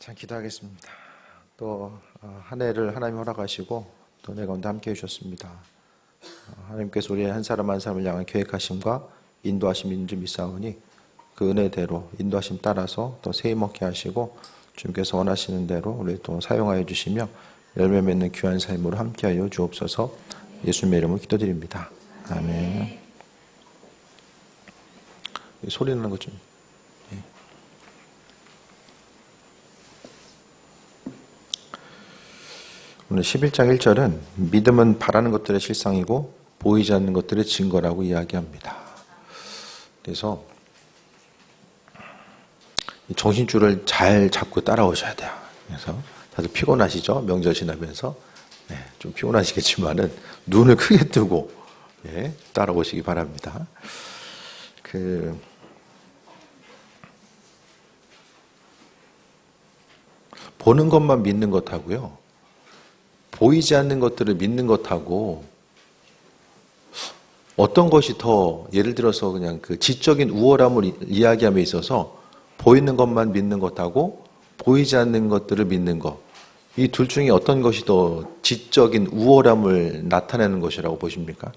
참 기도하겠습니다. 또 한 해를 하나님 허락하시고 또 내 가운데 함께 해주셨습니다. 하나님께서 우리의 한 사람 한 사람을 향한 계획하심과 인도하심이 있는 줄 믿사오니 그 은혜대로 인도하심 따라서 또 세임 먹게 하시고 주님께서 원하시는 대로 우리 또 사용하여 주시며 열매 맺는 귀한 삶으로 함께하여 주옵소서. 예수님의 이름으로 기도드립니다. 아멘. 소리 나는 것 좀. 오늘 11장 1절은 믿음은 바라는 것들의 실상이고 보이지 않는 것들의 증거라고 이야기합니다. 그래서 정신줄을 잘 잡고 따라오셔야 돼요. 그래서 다들 피곤하시죠? 명절 지나면서. 좀 피곤하시겠지만은 눈을 크게 뜨고 따라오시기 바랍니다. 보는 것만 믿는 것하고요. 보이지 않는 것들을 믿는 것하고 어떤 것이 더 예를 들어서 그냥 그 지적인 우월함을 이야기함에 있어서 보이는 것만 믿는 것하고 보이지 않는 것들을 믿는 것, 이 둘 중에 어떤 것이 더 지적인 우월함을 나타내는 것이라고 보십니까?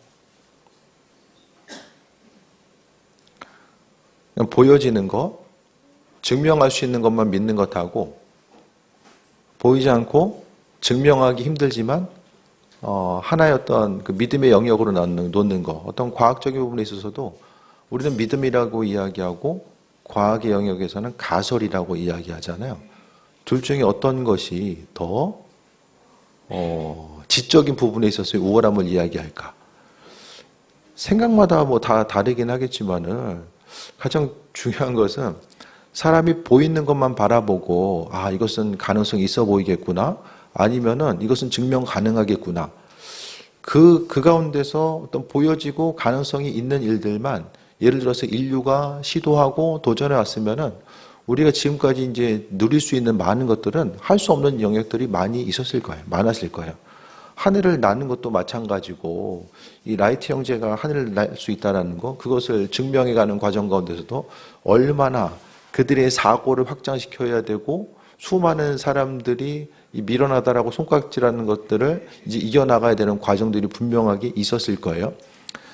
그냥 보여지는 것, 증명할 수 있는 것만 믿는 것하고 보이지 않고 증명하기 힘들지만 하나의 어떤 그 믿음의 영역으로 놓는 것, 어떤 과학적인 부분에 있어서도 우리는 믿음이라고 이야기하고 과학의 영역에서는 가설이라고 이야기하잖아요. 둘 중에 어떤 것이 더 지적인 부분에 있어서의 우월함을 이야기할까? 생각마다 뭐 다 다르긴 하겠지만은 가장 중요한 것은 사람이 보이는 것만 바라보고 이것은 가능성이 있어 보이겠구나, 아니면은 이것은 증명 가능하겠구나. 그 가운데서 어떤 보여지고 가능성이 있는 일들만, 예를 들어서 인류가 시도하고 도전해 왔으면은 우리가 지금까지 이제 누릴 수 있는 많은 것들은 할 수 없는 영역들이 많이 있었을 거예요. 많았을 거예요. 하늘을 나는 것도 마찬가지고, 이 라이트 형제가 하늘을 날 수 있다는 거, 그것을 증명해가는 과정 가운데서도 얼마나 그들의 사고를 확장시켜야 되고, 수많은 사람들이 밀어나다라고 손깍질하는 것들을 이제 이겨나가야 되는 과정들이 분명하게 있었을 거예요.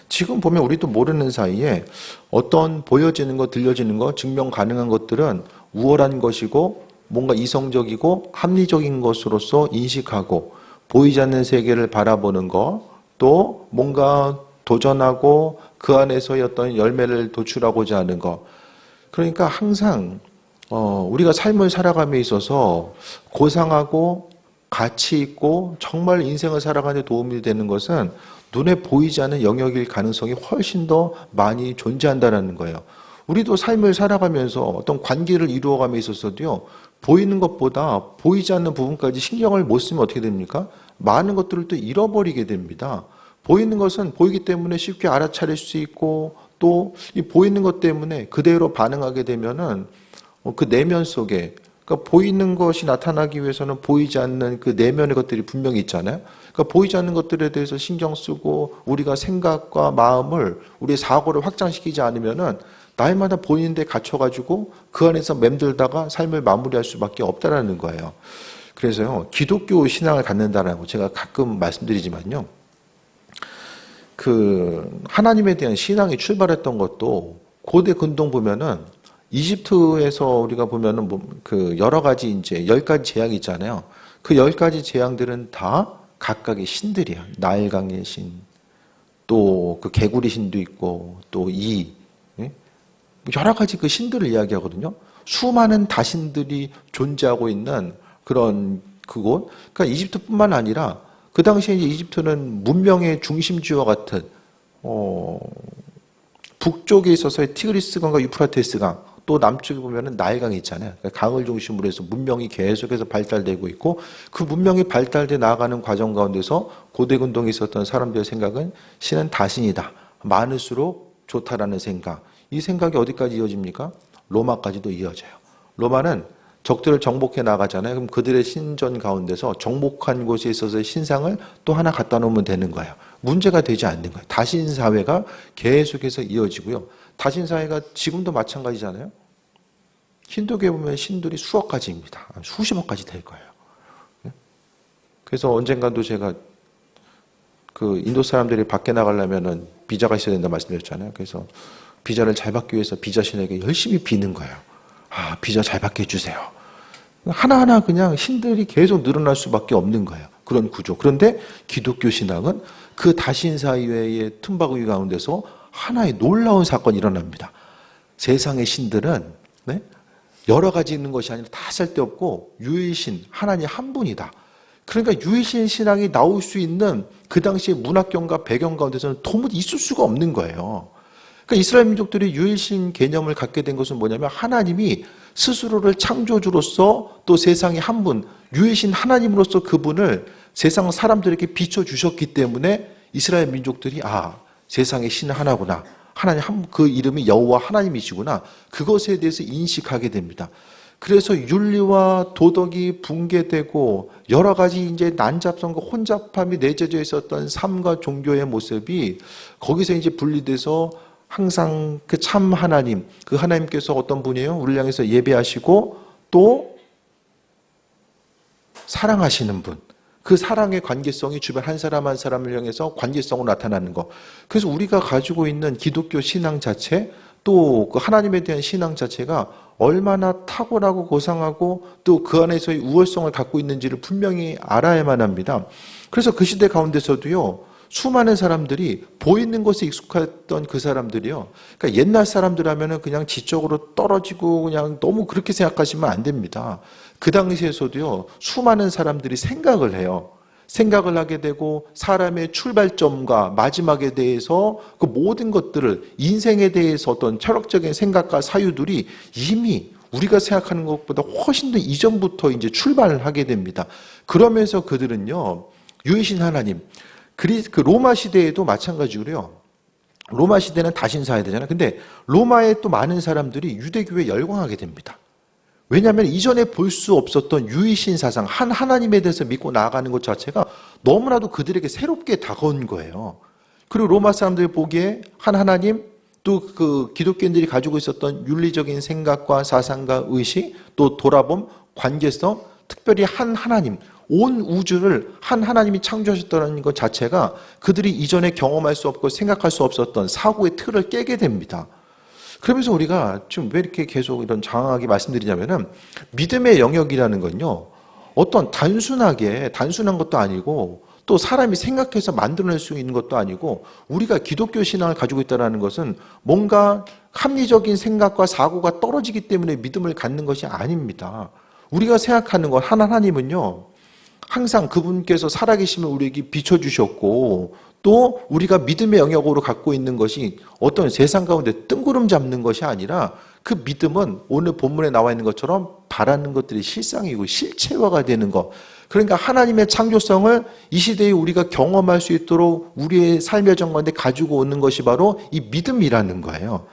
지금 보면 우리도 모르는 사이에 어떤 보여지는 것, 들려지는 것, 증명 가능한 것들은 우월한 것이고 뭔가 이성적이고 합리적인 것으로서 인식하고, 보이지 않는 세계를 바라보는 것, 또 뭔가 도전하고 그 안에서의 어떤 열매를 도출하고자 하는 것. 그러니까 항상 우리가 삶을 살아감에 있어서 고상하고 가치 있고 정말 인생을 살아가는 데 도움이 되는 것은 눈에 보이지 않는 영역일 가능성이 훨씬 더 많이 존재한다는 거예요. 우리도 삶을 살아가면서 어떤 관계를 이루어감에 있어서도요, 보이는 것보다 보이지 않는 부분까지 신경을 못 쓰면 어떻게 됩니까? 많은 것들을 또 잃어버리게 됩니다. 보이는 것은 보이기 때문에 쉽게 알아차릴 수 있고, 또 이 보이는 것 때문에 그대로 반응하게 되면은 그 내면 속에, 그러니까 보이는 것이 나타나기 위해서는 보이지 않는 그 내면의 것들이 분명히 있잖아요. 그러니까 보이지 않는 것들에 대해서 신경 쓰고 우리가 생각과 마음을, 우리의 사고를 확장시키지 않으면은 날마다 보이는 데 갇혀가지고 그 안에서 맴들다가 삶을 마무리할 수밖에 없다라는 거예요. 그래서요, 기독교 신앙을 갖는다라고 제가 가끔 말씀드리지만요, 그 하나님에 대한 신앙이 출발했던 것도 고대 근동 보면은 이집트에서 우리가 보면은 그 여러 가지 이제 10가지 재앙이 있잖아요. 그 10가지 재앙들은 다 각각의 신들이야. 나일강의 신, 또 그 개구리 신도 있고, 또 여러 가지 그 신들을 이야기하거든요. 수많은 다신들이 존재하고 있는 그런 그곳. 그러니까 이집트뿐만 아니라 그 당시에 이집트는 문명의 중심지와 같은 북쪽에 있어서의 티그리스강과 유프라테스강, 또 남쪽에 보면은 나일강이 있잖아요. 그러니까 강을 중심으로 해서 문명이 계속해서 발달되고 있고, 그 문명이 발달돼 나아가는 과정 가운데서 고대 근동에 있었던 사람들의 생각은 신은 다신이다, 많을수록 좋다라는 생각. 이 생각이 어디까지 이어집니까? 로마까지도 이어져요. 로마는 적들을 정복해 나가잖아요. 그럼 그들의 신전 가운데서 정복한 곳에 있어서의 신상을 또 하나 갖다 놓으면 되는 거예요. 문제가 되지 않는 거예요. 다신 사회가 계속해서 이어지고요. 다신 사회가 지금도 마찬가지잖아요. 힌두교에 보면 신들이 수억 가지입니다. 수십억 가지 될 거예요. 그래서 언젠가도 제가 그 인도 사람들이 밖에 나가려면은 비자가 있어야 된다 말씀드렸잖아요. 그래서 비자를 잘 받기 위해서 비자 신에게 열심히 비는 거예요. 아, 비자 잘 받게 해주세요. 하나하나 그냥 신들이 계속 늘어날 수밖에 없는 거예요. 그런 구조. 그런데 기독교 신앙은 그 다신사 이외의 틈바구니 가운데서 하나의 놀라운 사건이 일어납니다. 세상의 신들은 네? 여러 가지 있는 것이 아니라 다 쓸데없고 유일신, 하나님 한 분이다. 그러니까 유일신 신앙이 나올 수 있는 그 당시의 문화경과 배경 가운데서는 도무지 있을 수가 없는 거예요. 그러니까 이스라엘 민족들이 유일신 개념을 갖게 된 것은 뭐냐면 하나님이 스스로를 창조주로서 또 세상의 한 분, 유일신 하나님으로서 그분을 세상 사람들에게 비춰주셨기 때문에 이스라엘 민족들이 세상의 신은 하나구나. 하나님 그 이름이 여호와 하나님이시구나. 그것에 대해서 인식하게 됩니다. 그래서 윤리와 도덕이 붕괴되고 여러 가지 이제 난잡성과 혼잡함이 내재져 있었던 삶과 종교의 모습이 거기서 이제 분리돼서 항상 그 참 하나님, 그 하나님께서 어떤 분이에요? 우리를 향해서 예배하시고 또 사랑하시는 분. 그 사랑의 관계성이 주변 한 사람 한 사람을 향해서 관계성으로 나타나는 것. 그래서 우리가 가지고 있는 기독교 신앙 자체, 또 그 하나님에 대한 신앙 자체가 얼마나 탁월하고 고상하고 또 그 안에서의 우월성을 갖고 있는지를 분명히 알아야만 합니다. 그래서 그 시대 가운데서도요, 수많은 사람들이 보이는 것에 익숙했던 그 사람들이요. 그러니까 옛날 사람들 하면은 그냥 지적으로 떨어지고 그냥 너무 그렇게 생각하시면 안 됩니다. 그 당시에서도요, 수많은 사람들이 생각을 해요. 생각을 하게 되고 사람의 출발점과 마지막에 대해서 그 모든 것들을 인생에 대해서 어떤 철학적인 생각과 사유들이 이미 우리가 생각하는 것보다 훨씬 더 이전부터 이제 출발을 하게 됩니다. 그러면서 그들은요, 유일신 하나님, 그 로마 시대에도 마찬가지로요. 로마 시대는 다신사회되잖아요. 근데 로마에 또 많은 사람들이 유대교에 열광하게 됩니다. 왜냐하면 이전에 볼 수 없었던 유일신 사상, 한 하나님에 대해서 믿고 나아가는 것 자체가 너무나도 그들에게 새롭게 다가온 거예요. 그리고 로마 사람들이 보기에 한 하나님, 또 그 기독교인들이 가지고 있었던 윤리적인 생각과 사상과 의식, 또 돌아봄, 관계성, 특별히 한 하나님, 온 우주를 한 하나님이 창조하셨다는 것 자체가 그들이 이전에 경험할 수 없고 생각할 수 없었던 사고의 틀을 깨게 됩니다. 그러면서 우리가 지금 왜 이렇게 계속 이런 장황하게 말씀드리냐면은 믿음의 영역이라는 건요, 어떤 단순한 것도 아니고 또 사람이 생각해서 만들어낼 수 있는 것도 아니고 우리가 기독교 신앙을 가지고 있다는 것은 뭔가 합리적인 생각과 사고가 떨어지기 때문에 믿음을 갖는 것이 아닙니다. 우리가 생각하는 건 하나님은요, 항상 그분께서 살아계심을 우리에게 비춰주셨고 또 우리가 믿음의 영역으로 갖고 있는 것이 어떤 세상 가운데 뜬구름 잡는 것이 아니라 그 믿음은 오늘 본문에 나와 있는 것처럼 바라는 것들이 실상이고 실체화가 되는 것. 그러니까 하나님의 창조성을 이 시대에 우리가 경험할 수 있도록 우리의 삶의 정가운데 가지고 오는 것이 바로 이 믿음이라는 거예요.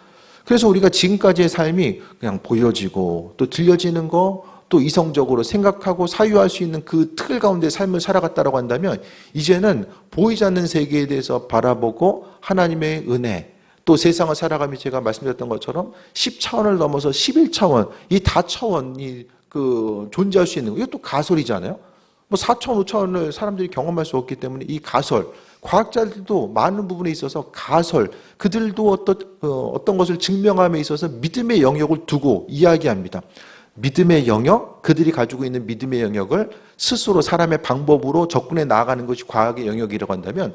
그래서 우리가 지금까지의 삶이 그냥 보여지고 또 들려지는 거, 또 이성적으로 생각하고 사유할 수 있는 그 틀 가운데 삶을 살아갔다라고 한다면 이제는 보이지 않는 세계에 대해서 바라보고 하나님의 은혜, 또 세상을 살아가며 제가 말씀드렸던 것처럼 10차원을 넘어서 11차원, 이 다차원이 존재할 수 있는 거, 이것도 가설이잖아요. 뭐 4차원, 5차원을 사람들이 경험할 수 없기 때문에 이 가설, 과학자들도 많은 부분에 있어서 가설, 그들도 어떤 것을 증명함에 있어서 믿음의 영역을 두고 이야기합니다. 믿음의 영역, 그들이 가지고 있는 믿음의 영역을 스스로 사람의 방법으로 접근해 나아가는 것이 과학의 영역이라고 한다면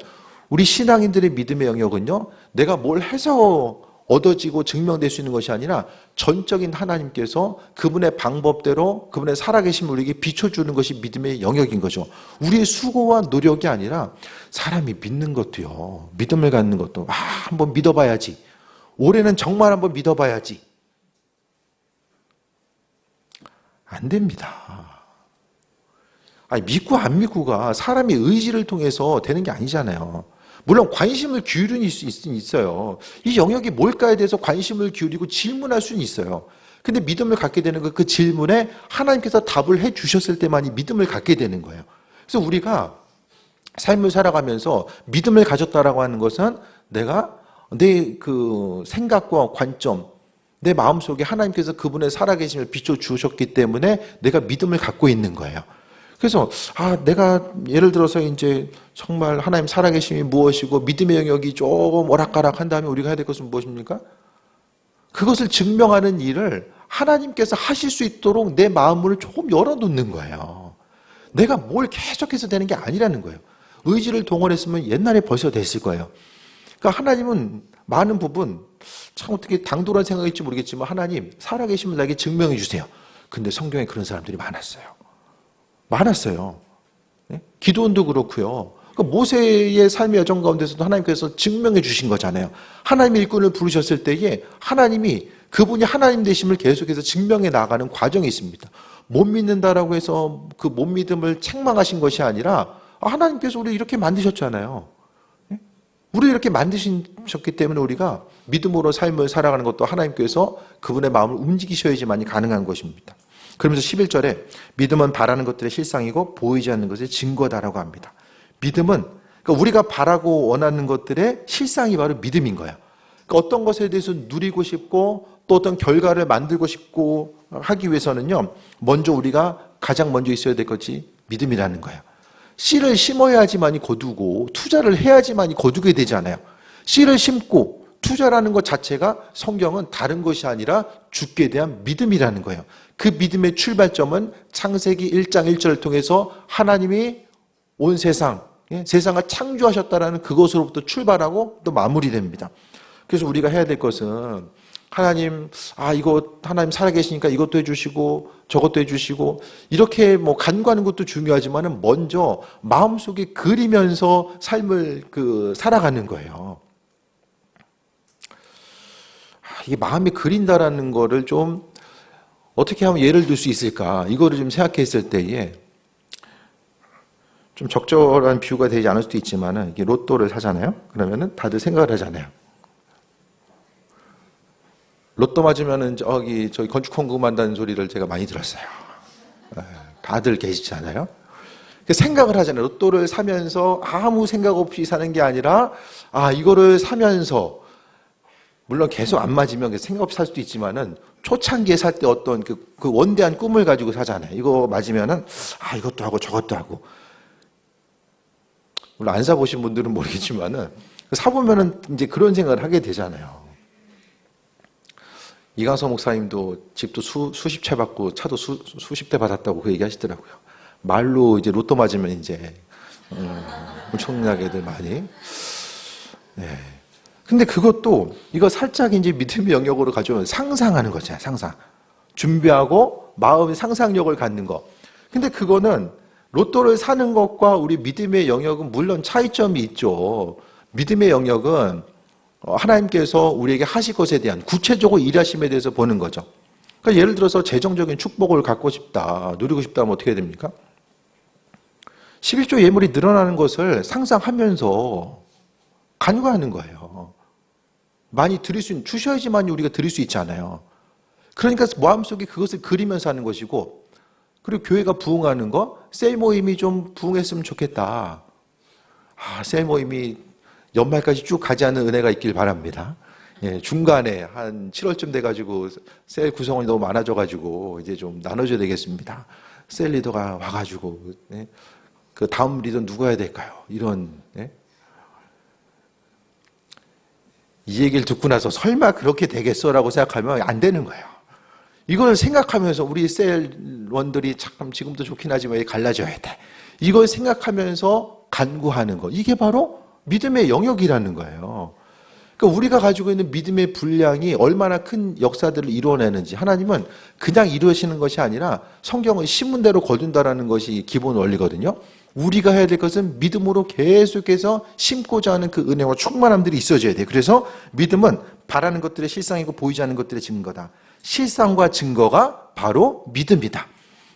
우리 신앙인들의 믿음의 영역은요, 내가 뭘 해서 얻어지고 증명될 수 있는 것이 아니라 전적인 하나님께서 그분의 방법대로 그분의 살아계심을 우리에게 비춰주는 것이 믿음의 영역인 거죠. 우리의 수고와 노력이 아니라 사람이 믿는 것도요, 믿음을 갖는 것도 한번 믿어봐야지, 올해는 정말 한번 믿어봐야지, 안 됩니다. 믿고 안 믿고가 사람의 의지를 통해서 되는 게 아니잖아요. 물론 관심을 기울이는 수는 있어요. 이 영역이 뭘까에 대해서 관심을 기울이고 질문할 수는 있어요. 근데 믿음을 갖게 되는 그 질문에 하나님께서 답을 해 주셨을 때만이 믿음을 갖게 되는 거예요. 그래서 우리가 삶을 살아가면서 믿음을 가졌다라고 하는 것은 내가 내 그 생각과 관점, 내 마음속에 하나님께서 그분의 살아계심을 비춰주셨기 때문에 내가 믿음을 갖고 있는 거예요. 그래서 내가 예를 들어서 이제 정말 하나님 살아계심이 무엇이고 믿음의 영역이 조금 오락가락 한 다음에 우리가 해야 될 것은 무엇입니까? 그것을 증명하는 일을 하나님께서 하실 수 있도록 내 마음을 조금 열어놓는 거예요. 내가 뭘 계속해서 되는 게 아니라는 거예요. 의지를 동원했으면 옛날에 벌써 됐을 거예요. 그러니까 하나님은 많은 부분 참 어떻게 당돌한 생각일지 모르겠지만 하나님 살아계심을 나에게 증명해 주세요. 근데 성경에 그런 사람들이 많았어요. 네? 기도원도 그렇고요. 그러니까 모세의 삶의 여정 가운데서도 하나님께서 증명해 주신 거잖아요. 하나님의 일꾼을 부르셨을 때에 하나님이 그분이 하나님 되심을 계속해서 증명해 나가는 과정이 있습니다. 못 믿는다라고 해서 그 못 믿음을 책망하신 것이 아니라 하나님께서 우리 이렇게 만드셨잖아요. 우리 이렇게 만드셨기 때문에 우리가 믿음으로 삶을 살아가는 것도 하나님께서 그분의 마음을 움직이셔야지만이 가능한 것입니다. 그러면서 11절에 믿음은 바라는 것들의 실상이고 보이지 않는 것의 증거다라고 합니다. 믿음은 그러니까 우리가 바라고 원하는 것들의 실상이 바로 믿음인 거야. 그러니까 어떤 것에 대해서 누리고 싶고 또 어떤 결과를 만들고 싶고 하기 위해서는요, 먼저 우리가 가장 먼저 있어야 될 것이 믿음이라는 거예요. 씨를 심어야지만이 거두고 투자를 해야지만이 거두게 되잖아요. 씨를 심고 투자라는 것 자체가 성경은 다른 것이 아니라 주께 대한 믿음이라는 거예요. 그 믿음의 출발점은 창세기 1장 1절을 통해서 하나님이 온 세상, 세상을 창조하셨다라는 그것으로부터 출발하고 또 마무리됩니다. 그래서 우리가 해야 될 것은 하나님, 이거 하나님 살아계시니까 이것도 해주시고 저것도 해주시고 이렇게 뭐 간구하는 것도 중요하지만은 먼저 마음속에 그리면서 삶을 살아가는 거예요. 이게 마음에 그린다라는 거를 좀 어떻게 하면 예를 들 수 있을까? 이거를 좀 생각했을 때에 좀 적절한 비유가 되지 않을 수도 있지만은 이게 로또를 사잖아요. 그러면은 다들 생각을 하잖아요. 로또 맞으면은 저기 건축 헌금한다는 소리를 제가 많이 들었어요. 다들 계시잖아요. 생각을 하잖아요. 로또를 사면서 아무 생각 없이 사는 게 아니라 이거를 사면서 물론 계속 안 맞으면 생각 없이 살 수도 있지만은 초창기에 살 때 어떤 그 원대한 꿈을 가지고 사잖아요. 이거 맞으면은 이것도 하고 저것도 하고. 물론 안 사보신 분들은 모르겠지만은 사보면은 이제 그런 생각을 하게 되잖아요. 이강서 목사님도 집도 수십 채 받고 차도 수십 대 받았다고 그 얘기 하시더라고요. 말로 이제 로또 맞으면 이제 엄청나게들 많이. 네. 근데 그것도 이거 살짝 이제 믿음의 영역으로 가져오면 상상하는 거잖아요. 상상. 준비하고 마음의 상상력을 갖는 거. 근데 그거는 로또를 사는 것과 우리 믿음의 영역은 물론 차이점이 있죠. 믿음의 영역은 하나님께서 우리에게 하실 것에 대한 구체적으로 일하심에 대해서 보는 거죠. 그러니까 예를 들어서 재정적인 축복을 갖고 싶다, 누리고 싶다 하면 어떻게 해야 됩니까? 11조 예물이 늘어나는 것을 상상하면서 간구하는 거예요. 많이 주셔야지만 우리가 드릴 수 있잖아요. 그러니까 마음속에 그것을 그리면서 하는 것이고, 그리고 교회가 부흥하는 거, 셀 모임이 좀 부흥했으면 좋겠다. 셀 모임이 연말까지 쭉 가지 않는 은혜가 있길 바랍니다. 중간에 한 7월쯤 돼가지고 셀 구성원이 너무 많아져가지고 이제 좀 나눠줘야 되겠습니다. 셀 리더가 와가지고 그 다음 리더 누구 해야 될까요? 이런 이 얘기를 듣고 나서 설마 그렇게 되겠어라고 생각하면 안 되는 거예요. 이걸 생각하면서 우리 셀원들이 참 지금도 좋긴 하지만 갈라져야 돼. 이걸 생각하면서 간구하는 거. 이게 바로 믿음의 영역이라는 거예요. 그러니까 우리가 가지고 있는 믿음의 분량이 얼마나 큰 역사들을 이루어내는지 하나님은 그냥 이루시는 것이 아니라 성경은 신문대로 거둔다라는 것이 기본 원리거든요. 우리가 해야 될 것은 믿음으로 계속해서 심고자 하는 그 은혜와 충만함들이 있어져야 돼요. 그래서 믿음은 바라는 것들의 실상이고 보이지 않는 것들의 증거다. 실상과 증거가 바로 믿음이다.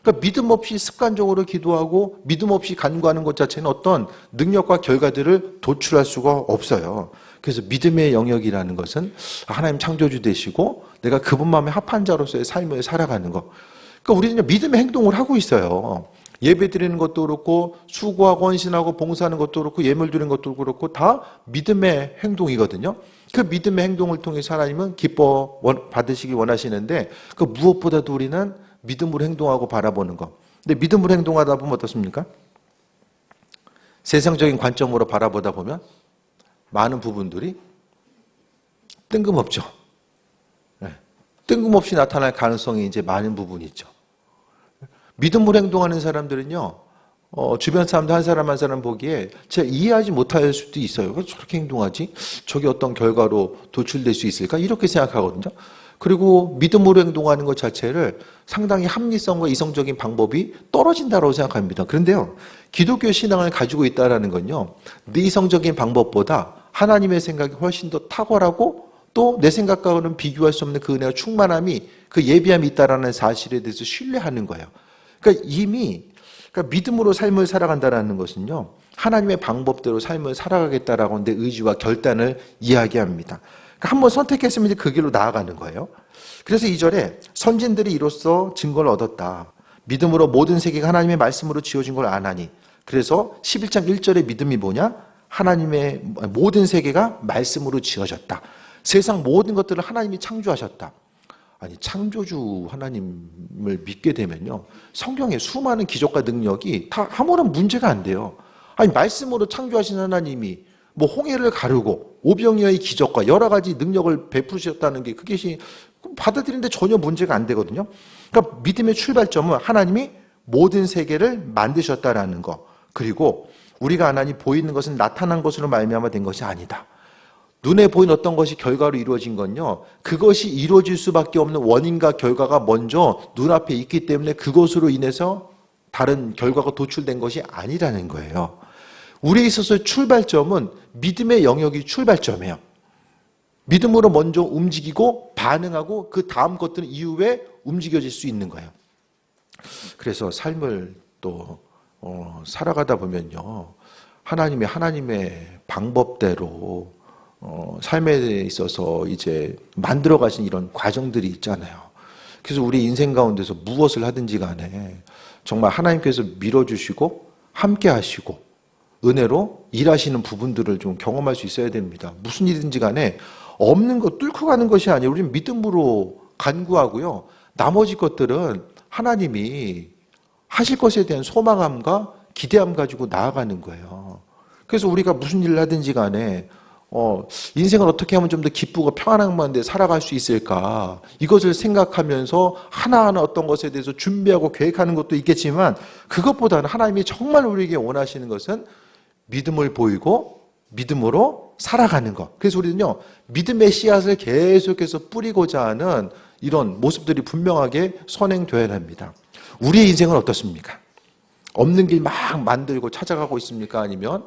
그러니까 믿음 없이 습관적으로 기도하고 믿음 없이 간구하는 것 자체는 어떤 능력과 결과들을 도출할 수가 없어요. 그래서 믿음의 영역이라는 것은 하나님 창조주 되시고 내가 그분 마음에 합한 자로서의 삶을 살아가는 것. 그러니까 우리는 믿음의 행동을 하고 있어요. 예배 드리는 것도 그렇고 수고하고 헌신하고 봉사하는 것도 그렇고 예물 드리는 것도 그렇고 다 믿음의 행동이거든요. 그 믿음의 행동을 통해서 하나님은 기뻐 받으시기 원하시는데 그 무엇보다도 우리는 믿음으로 행동하고 바라보는 것. 근데 믿음으로 행동하다 보면 어떻습니까? 세상적인 관점으로 바라보다 보면 많은 부분들이 뜬금없죠. 네. 뜬금없이 나타날 가능성이 이제 많은 부분이 있죠. 믿음으로 행동하는 사람들은요, 주변 사람들 한 사람 한 사람 보기에 제가 이해하지 못할 수도 있어요. 왜 저렇게 행동하지? 저게 어떤 결과로 도출될 수 있을까? 이렇게 생각하거든요. 그리고 믿음으로 행동하는 것 자체를 상당히 합리성과 이성적인 방법이 떨어진다고 생각합니다. 그런데요, 기독교 신앙을 가지고 있다는 건요, 내 이성적인 방법보다 하나님의 생각이 훨씬 더 탁월하고 또 내 생각과는 비교할 수 없는 그 은혜와 충만함이 그 예비함이 있다는 사실에 대해서 신뢰하는 거예요. 그러니까 이미 믿음으로 삶을 살아간다는 것은요, 하나님의 방법대로 삶을 살아가겠다라고 내 의지와 결단을 이야기합니다. 그러니까 한번 선택했으면 이제 그 길로 나아가는 거예요. 그래서 2절에 선진들이 이로써 증거를 얻었다. 믿음으로 모든 세계가 하나님의 말씀으로 지어진 걸 아나니. 그래서 11장 1절의 믿음이 뭐냐? 하나님의 모든 세계가 말씀으로 지어졌다. 세상 모든 것들을 하나님이 창조하셨다. 아니, 창조주 하나님을 믿게 되면요, 성경에 수많은 기적과 능력이 다 아무런 문제가 안 돼요. 아니, 말씀으로 창조하신 하나님이 뭐 홍해를 가르고 오병이어의 기적과 여러 가지 능력을 베푸셨다는 게 그것이 받아들이는데 전혀 문제가 안 되거든요. 그러니까 믿음의 출발점은 하나님이 모든 세계를 만드셨다라는 거. 그리고 우리가 하나님 보이는 것은 나타난 것으로 말미암아 된 것이 아니다. 눈에 보이는 어떤 것이 결과로 이루어진 건요, 그것이 이루어질 수밖에 없는 원인과 결과가 먼저 눈앞에 있기 때문에 그것으로 인해서 다른 결과가 도출된 것이 아니라는 거예요. 우리에 있어서의 출발점은 믿음의 영역이 출발점이에요. 믿음으로 먼저 움직이고 반응하고 그 다음 것들은 이후에 움직여질 수 있는 거예요. 그래서 삶을 또 살아가다 보면요, 하나님의 방법대로 삶에 있어서 이제 만들어 가신 이런 과정들이 있잖아요. 그래서 우리 인생 가운데서 무엇을 하든지 간에 정말 하나님께서 밀어주시고 함께 하시고 은혜로 일하시는 부분들을 좀 경험할 수 있어야 됩니다. 무슨 일이든지 간에 없는 거 뚫고 가는 것이 아니에요. 우리는 믿음으로 간구하고요, 나머지 것들은 하나님이 하실 것에 대한 소망함과 기대함 가지고 나아가는 거예요. 그래서 우리가 무슨 일을 하든지 간에 인생을 어떻게 하면 좀 더 기쁘고 평안한데 살아갈 수 있을까? 이것을 생각하면서 하나하나 어떤 것에 대해서 준비하고 계획하는 것도 있겠지만 그것보다는 하나님이 정말 우리에게 원하시는 것은 믿음을 보이고 믿음으로 살아가는 것. 그래서 우리는요, 믿음의 씨앗을 계속해서 뿌리고자 하는 이런 모습들이 분명하게 선행되어야 합니다. 우리의 인생은 어떻습니까? 없는 길 막 만들고 찾아가고 있습니까? 아니면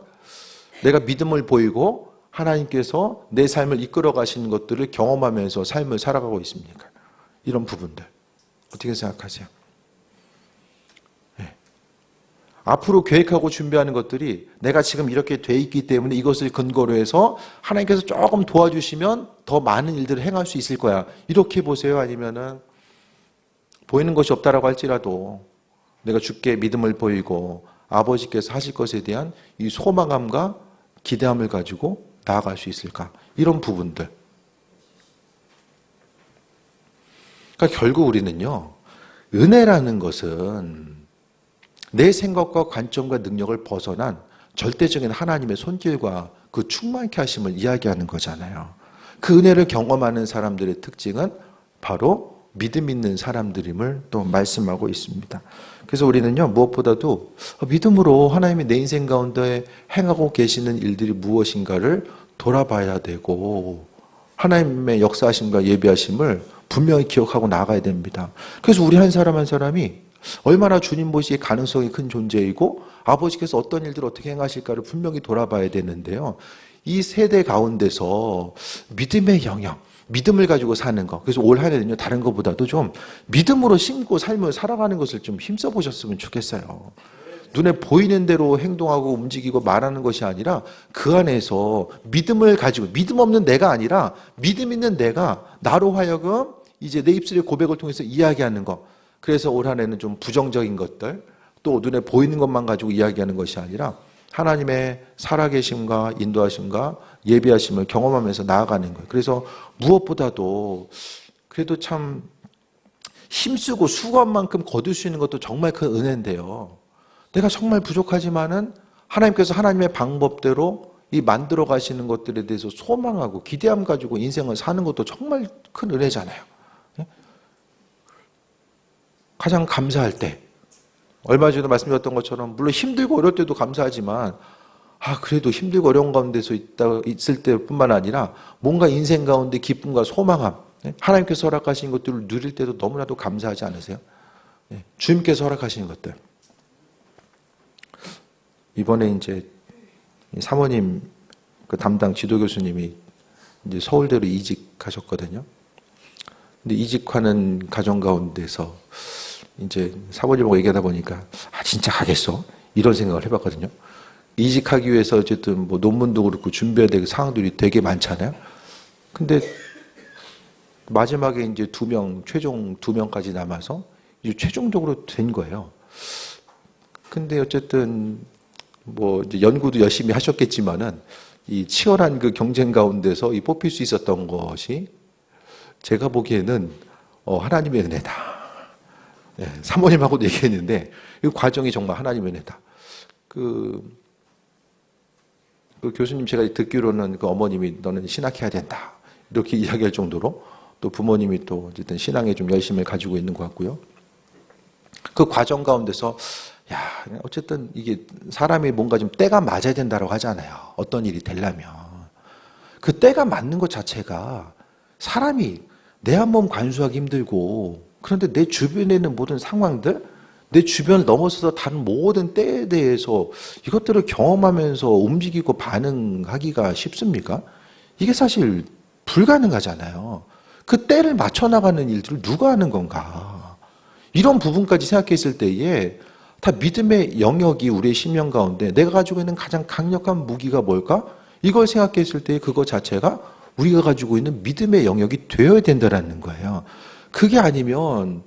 내가 믿음을 보이고 하나님께서 내 삶을 이끌어 가시는 것들을 경험하면서 삶을 살아가고 있습니까? 이런 부분들 어떻게 생각하세요? 네. 앞으로 계획하고 준비하는 것들이 내가 지금 이렇게 돼 있기 때문에 이것을 근거로 해서 하나님께서 조금 도와주시면 더 많은 일들을 행할 수 있을 거야, 이렇게 보세요? 아니면은 보이는 것이 없다라고 할지라도 내가 주께 믿음을 보이고 아버지께서 하실 것에 대한 이 소망함과 기대함을 가지고 나아갈 수 있을까? 이런 부분들. 그러니까 결국 우리는요, 은혜라는 것은 내 생각과 관점과 능력을 벗어난 절대적인 하나님의 손길과 그 충만케 하심을 이야기하는 거잖아요. 그 은혜를 경험하는 사람들의 특징은 바로 믿음 있는 사람들임을 또 말씀하고 있습니다. 그래서 우리는요, 무엇보다도 믿음으로 하나님이 내 인생 가운데 행하고 계시는 일들이 무엇인가를 돌아봐야 되고 하나님의 역사하심과 예비하심을 분명히 기억하고 나가야 됩니다. 그래서 우리 한 사람 한 사람이 얼마나 주님 보시기에 가능성이 큰 존재이고 아버지께서 어떤 일들을 어떻게 행하실까를 분명히 돌아봐야 되는데요, 이 세대 가운데서 믿음의 영역, 믿음을 가지고 사는 거. 그래서 올 한 해는요, 다른 것보다도 좀 믿음으로 심고 삶을 살아가는 것을 좀 힘써 보셨으면 좋겠어요. 눈에 보이는 대로 행동하고 움직이고 말하는 것이 아니라 그 안에서 믿음을 가지고, 믿음 없는 내가 아니라 믿음 있는 내가 나로 하여금 이제 내 입술의 고백을 통해서 이야기하는 거. 그래서 올 한 해는 좀 부정적인 것들, 또 눈에 보이는 것만 가지고 이야기하는 것이 아니라 하나님의 살아계심과 인도하심과 예비하심을 경험하면서 나아가는 거예요. 그래서 무엇보다도 그래도 참 힘쓰고 수고한 만큼 거둘 수 있는 것도 정말 큰 은혜인데요. 내가 정말 부족하지만은 하나님께서 하나님의 방법대로 이 만들어 가시는 것들에 대해서 소망하고 기대함 가지고 인생을 사는 것도 정말 큰 은혜잖아요. 가장 감사할 때, 얼마 전에 말씀드렸던 것처럼 물론 힘들고 어려울 때도 감사하지만 그래도 힘들고 어려운 가운데서 있을 때뿐만 아니라 뭔가 인생 가운데 기쁨과 소망함, 하나님께서 허락하신 것들을 누릴 때도 너무나도 감사하지 않으세요? 주님께서 허락하신 것들. 이번에 이제 사모님 그 담당 지도 교수님이 이제 서울대로 이직하셨거든요. 근데 이직하는 가정 가운데서 이제 사모님하고 얘기하다 보니까 진짜 가겠어? 이런 생각을 해봤거든요. 이직하기 위해서 어쨌든 뭐 논문도 그렇고 준비해야 될 사항들이 되게 많잖아요. 근데 마지막에 이제 최종 2명까지 남아서 이제 최종적으로 된 거예요. 근데 어쨌든 뭐 이제 연구도 열심히 하셨겠지만은 이 치열한 그 경쟁 가운데서 이 뽑힐 수 있었던 것이 제가 보기에는 하나님의 은혜다. 사모님하고도 얘기했는데 이 과정이 정말 하나님의 은혜다. 그 교수님 제가 듣기로는 그 어머님이 너는 신학해야 된다. 이렇게 이야기할 정도로 또 부모님이 또 어쨌든 신앙에 좀 열심을 가지고 있는 것 같고요. 그 과정 가운데서 어쨌든 이게 사람이 뭔가 좀 때가 맞아야 된다고 하잖아요. 어떤 일이 되려면. 그 때가 맞는 것 자체가 사람이 내 한 몸 관수하기 힘들고 그런데 내 주변에 있는 모든 상황들, 내 주변을 넘어서서 다른 모든 때에 대해서 이것들을 경험하면서 움직이고 반응하기가 쉽습니까? 이게 사실 불가능하잖아요. 그 때를 맞춰 나가는 일들을 누가 하는 건가? 이런 부분까지 생각했을 때에 다 믿음의 영역이 우리의 심령 가운데 내가 가지고 있는 가장 강력한 무기가 뭘까? 이걸 생각했을 때 그거 자체가 우리가 가지고 있는 믿음의 영역이 되어야 된다는 거예요. 그게 아니면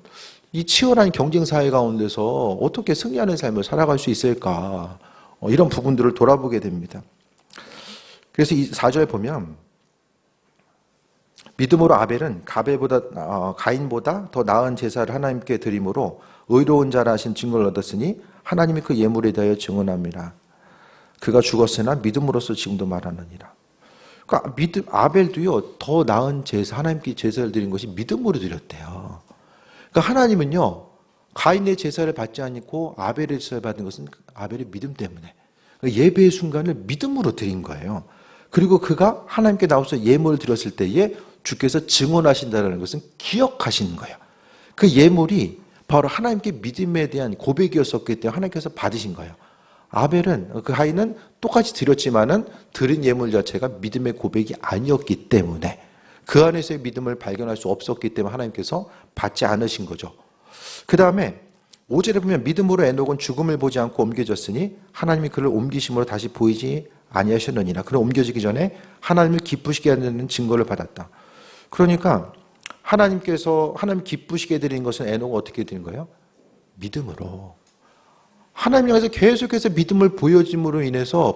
이 치열한 경쟁 사회 가운데서 어떻게 승리하는 삶을 살아갈 수 있을까? 이런 부분들을 돌아보게 됩니다. 그래서 이 4절에 보면 믿음으로 아벨은 가인보다 더 나은 제사를 하나님께 드림으로 의로운 자라 하신 증거를 얻었으니 하나님이 그 예물에 대하여 증언합니다. 그가 죽었으나 믿음으로써 지금도 말하느니라. 그러니까 아벨도요 더 나은 제사, 하나님께 제사를 드린 것이 믿음으로 드렸대요. 그러니까 하나님은요 가인의 제사를 받지 않고 아벨의 제사를 받은 것은 아벨의 믿음 때문에 예배의 순간을 믿음으로 드린 거예요. 그리고 그가 하나님께 나와서 예물을 드렸을 때에 주께서 증언하신다는 것은 기억하시는 거예요. 그 예물이 바로 하나님께 믿음에 대한 고백이었었기 때문에 하나님께서 받으신 거예요. 아벨은 그 가인은 똑같이 드렸지만은 드린 예물 자체가 믿음의 고백이 아니었기 때문에 그 안에서의 믿음을 발견할 수 없었기 때문에 하나님께서 받지 않으신 거죠. 그 다음에 5절에 보면 믿음으로 에녹은 죽음을 보지 않고 옮겨졌으니 하나님이 그를 옮기심으로 다시 보이지 아니하셨느니라. 그는 옮겨지기 전에 하나님을 기쁘시게 하는 증거를 받았다. 그러니까 하나님께서 하나님 기쁘시게 드린 것은 에녹은 어떻게 드린 거예요? 믿음으로. 하나님 향해서 계속해서 믿음을 보여드림으로 인해서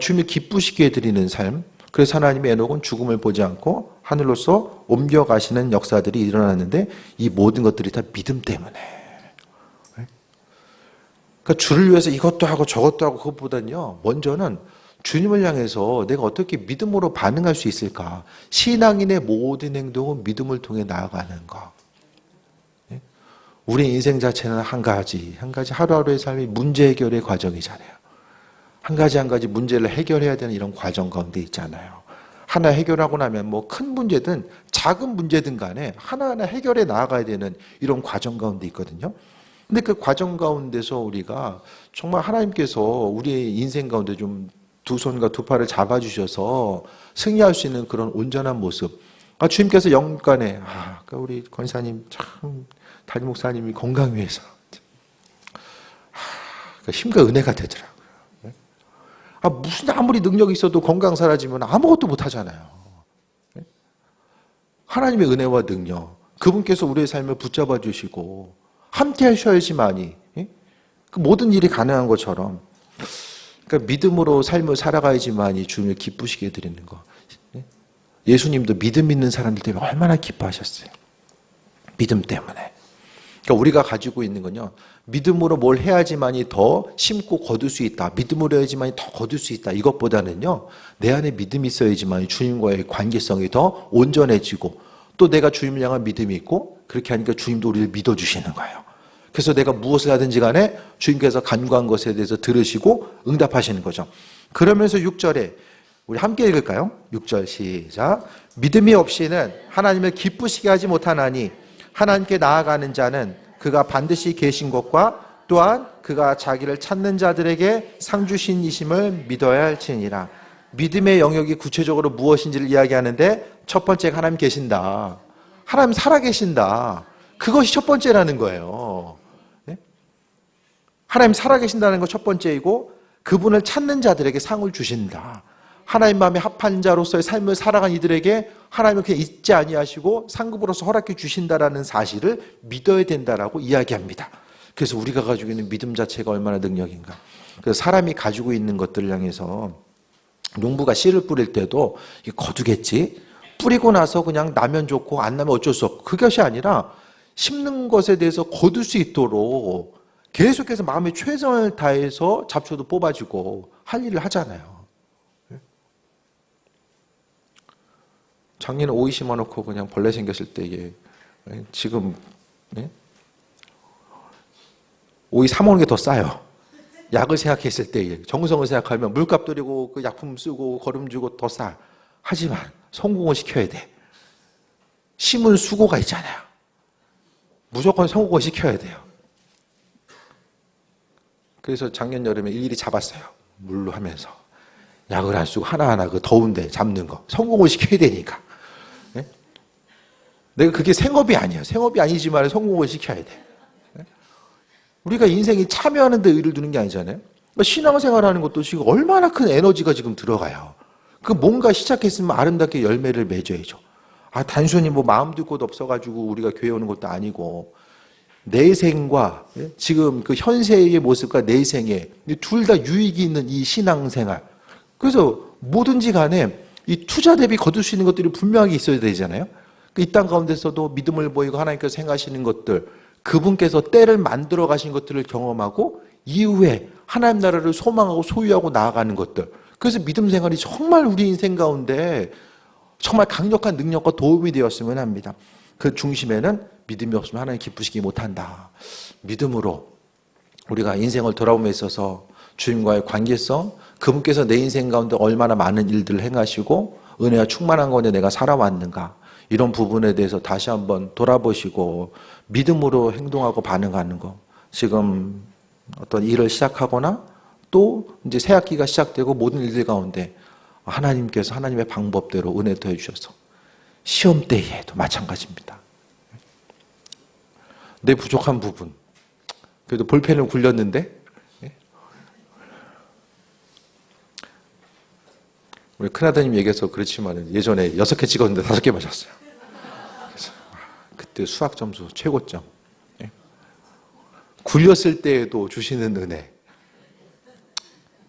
주님을 기쁘시게 해드리는 삶. 그래서 하나님의 에녹은 죽음을 보지 않고 하늘로서 옮겨가시는 역사들이 일어났는데 이 모든 것들이 다 믿음 때문에. 그러니까 주를 위해서 이것도 하고 저것도 하고 그것보다는요. 먼저는 주님을 향해서 내가 어떻게 믿음으로 반응할 수 있을까. 신앙인의 모든 행동은 믿음을 통해 나아가는 것. 우리 인생 자체는 한 가지 하루하루의 삶이 문제 해결의 과정이잖아요. 한 가지 문제를 해결해야 되는 이런 과정 가운데 있잖아요. 하나 해결하고 나면 뭐 큰 문제든 작은 문제든 간에 하나하나 해결해 나아가야 되는 이런 과정 가운데 있거든요. 근데 그 과정 가운데서 우리가 정말 하나님께서 우리의 인생 가운데 좀 두 손과 두 팔을 잡아주셔서 승리할 수 있는 그런 온전한 모습. 주님께서 영간에 그러니까 우리 권사님 참 담임 목사님이 건강 위해서 그러니까 힘과 은혜가 되더라고요. 무슨 아무리 능력이 있어도 건강 사라지면 아무것도 못 하잖아요. 하나님의 은혜와 능력, 그분께서 우리의 삶을 붙잡아 주시고 함께 하셔야지만이 그 모든 일이 가능한 것처럼, 그러니까 믿음으로 삶을 살아가야지만이 주님을 기쁘시게 드리는 거. 예수님도 믿음 있는 사람들 때문에 얼마나 기뻐하셨어요. 믿음 때문에. 그러니까 우리가 가지고 있는 건요, 믿음으로 뭘 해야지만이 더 심고 거둘 수 있다. 믿음으로 해야지만이 더 거둘 수 있다. 이것보다는요, 내 안에 믿음이 있어야지만이 주님과의 관계성이 더 온전해지고, 또 내가 주님을 향한 믿음이 있고, 그렇게 하니까 주님도 우리를 믿어주시는 거예요. 그래서 내가 무엇을 하든지 간에 주님께서 간구한 것에 대해서 들으시고 응답하시는 거죠. 그러면서 6절에 우리 함께 읽을까요? 6절 시작. 믿음이 없이는 하나님을 기쁘시게 하지 못하나니 하나님께 나아가는 자는 그가 반드시 계신 것과 또한 그가 자기를 찾는 자들에게 상 주신 이심을 믿어야 할지니라. 믿음의 영역이 구체적으로 무엇인지를 이야기하는데 첫 번째가 하나님 계신다. 하나님 살아계신다. 그것이 첫 번째라는 거예요. 네? 하나님 살아계신다는 것 첫 번째이고, 그분을 찾는 자들에게 상을 주신다. 하나님 마음에 합한 자로서의 삶을 살아간 이들에게 하나님은 그냥 잊지 아니하시고 상급으로서 허락해 주신다라는 사실을 믿어야 된다라고 이야기합니다. 그래서 우리가 가지고 있는 믿음 자체가 얼마나 능력인가. 그래서 사람이 가지고 있는 것들을 향해서 농부가 씨를 뿌릴 때도 거두겠지, 뿌리고 나서 그냥 나면 좋고 안 나면 어쩔 수 없고, 그것이 아니라 심는 것에 대해서 거둘 수 있도록 계속해서 마음의 최선을 다해서 잡초도 뽑아주고 할 일을 하잖아요. 작년에 오이 심어놓고 그냥 벌레 생겼을 때 이게 지금 오이 사 먹는 게 더 싸요. 약을 생각했을 때 정성을 생각하면 물값 들이고 그 약품 쓰고 거름 주고 더 싸. 하지만 성공을 시켜야 돼. 심은 수고가 있잖아요. 무조건 성공을 시켜야 돼요. 그래서 작년 여름에 일일이 잡았어요. 물로 하면서. 약을 안 쓰고 하나하나 그 더운데 잡는 거. 성공을 시켜야 되니까. 네? 내가 그게 생업이 아니야. 생업이 아니지만 성공을 시켜야 돼. 네? 우리가 인생이 참여하는 데 의의를 두는 게 아니잖아요. 그러니까 신앙생활하는 것도 지금 얼마나 큰 에너지가 지금 들어가요. 그 뭔가 시작했으면 아름답게 열매를 맺어야죠. 단순히 뭐 마음도 곳 없어가지고 우리가 교회 오는 것도 아니고, 내생과 지금 그 현세의 모습과 내생에 둘 다 유익이 있는 이 신앙생활. 그래서 뭐든지 간에 이 투자 대비 거둘 수 있는 것들이 분명하게 있어야 되잖아요. 이 땅 가운데서도 믿음을 보이고 하나님께서 행하시는 것들, 그분께서 때를 만들어 가신 것들을 경험하고 이후에 하나님 나라를 소망하고 소유하고 나아가는 것들. 그래서 믿음 생활이 정말 우리 인생 가운데 정말 강력한 능력과 도움이 되었으면 합니다. 그 중심에는 믿음이 없으면 하나님 기쁘시기 못한다. 믿음으로 우리가 인생을 돌아봄에 있어서 주님과의 관계성, 그분께서 내 인생 가운데 얼마나 많은 일들을 행하시고 은혜와 충만한 가운데 내가 살아왔는가, 이런 부분에 대해서 다시 한번 돌아보시고 믿음으로 행동하고 반응하는 거. 지금 어떤 일을 시작하거나 또 이제 새 학기가 시작되고 모든 일들 가운데 하나님께서 하나님의 방법대로 은혜 더해 주셔서 시험 때에도 마찬가지입니다. 내 부족한 부분, 그래도 볼펜을 굴렸는데 우리 큰아드님 얘기해서 그렇지만 예전에 6개 찍었는데 5개 맞았어요. 그래서 그때 수학 점수 최고점. 굴렸을 때에도 주시는 은혜.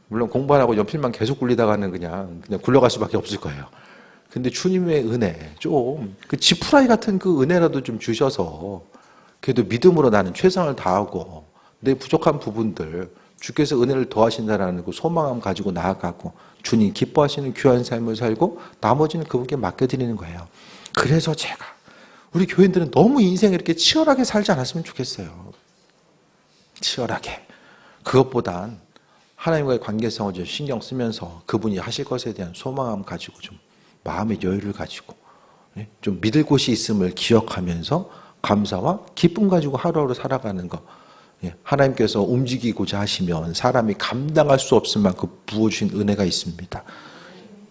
물론 공부 안 하고 연필만 계속 굴리다가는 그냥 굴러갈 수밖에 없을 거예요. 근데 주님의 은혜, 좀 그 지푸라기 같은 그 은혜라도 좀 주셔서 그래도 믿음으로 나는 최선을 다하고 내 부족한 부분들 주께서 은혜를 더하신다라는 그 소망함 가지고 나아가고 주님 기뻐하시는 귀한 삶을 살고 나머지는 그분께 맡겨드리는 거예요. 그래서 제가 우리 교인들은 너무 인생을 이렇게 치열하게 살지 않았으면 좋겠어요. 치열하게. 그것보단 하나님과의 관계성을 좀 신경 쓰면서 그분이 하실 것에 대한 소망함 가지고 좀 마음의 여유를 가지고 좀 믿을 곳이 있음을 기억하면서 감사와 기쁨 가지고 하루하루 살아가는 것. 하나님께서 움직이고자 하시면 사람이 감당할 수 없을 만큼 부어주신 은혜가 있습니다.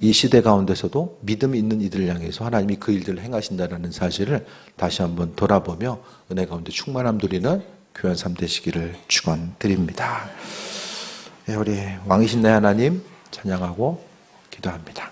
이 시대 가운데서도 믿음이 있는 이들을 향해서 하나님이 그 일들을 행하신다는 사실을 다시 한번 돌아보며 은혜 가운데 충만함 누리는 교회한 삶 되시기를 축원드립니다. 우리 왕이신 내 하나님 찬양하고 기도합니다.